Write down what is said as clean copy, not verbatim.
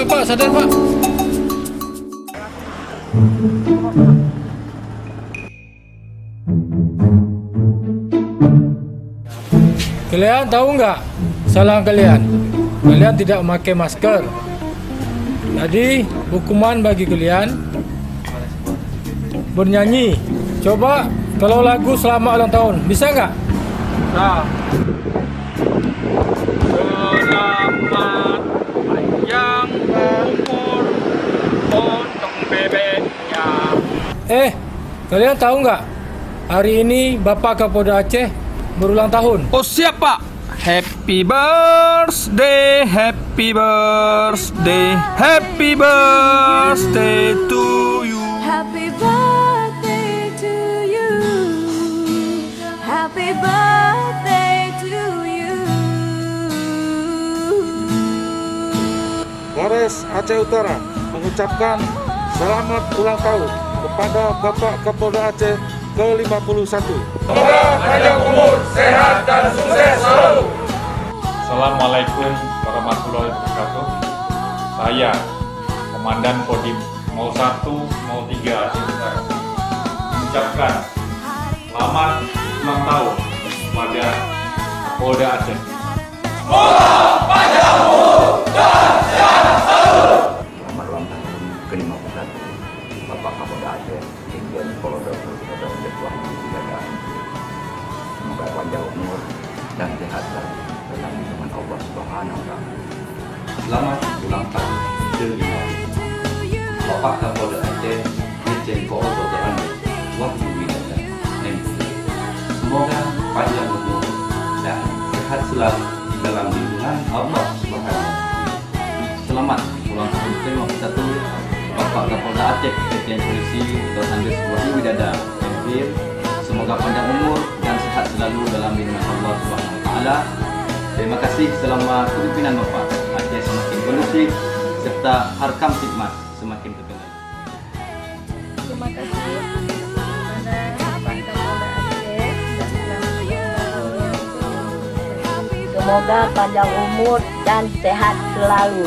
Pak, sadar Pak. Kalian tahu nggak salah kalian? Kalian tidak memakai masker. Jadi hukuman bagi kalian bernyanyi. Coba kalau lagu selamat ulang tahun, bisa nggak? Nah. Selamat panjang umur potong bebeknya. Kalian tahu nggak? Hari ini Bapak Kapolda Aceh berulang tahun. Oh siap Pak. Happy birthday, happy birthday, happy birthday to you. Happy birthday to you. Happy birthday to you. Polres Aceh Utara mengucapkan selamat ulang tahun kepada Bapak Kapolda Aceh ke-51. Semoga panjang umur, sehat, dan sukses selalu. Assalamualaikum warahmatullahi wabarakatuh. Saya, Komandan Kodim 0103 Aceh Utara, mengucapkan selamat ulang tahun kepada Kapolda Aceh. Semoga panjang umur dan sehat selalu. Selamat ulang tahun ke-51 Bapak Kapolda Aceh, Irjen Pol Dr. Tuan Jaga. Semoga panjang umur dan sehat selalu dalam lindungan Allah Subhanahu wa Ta'ala. Selamat ulang tahun ke-50 Bapak Kapolda Aceh, Irjen Pol Dr. Wahyu Widada MP. Semoga panjang umur dan sehat selalu dalam lindungan Allah Subhanahu wa Ta'ala. Selamat ulang tahun ke-51 Bapak Kapolda Aceh, Irjen Polisi Dr. Andes Wahyu Widada MP. Semoga panjang umur dan sehat selalu dalam lindungan Allah Subhanahu wa Ta'ala. Terima kasih selama kepemimpinan Bapak. Aceh semakin kondusif serta harkam khidmat semakin terkendali. Terima kasih kepada Bapak Kapolda Aceh dan semoga panjang umur dan sehat selalu.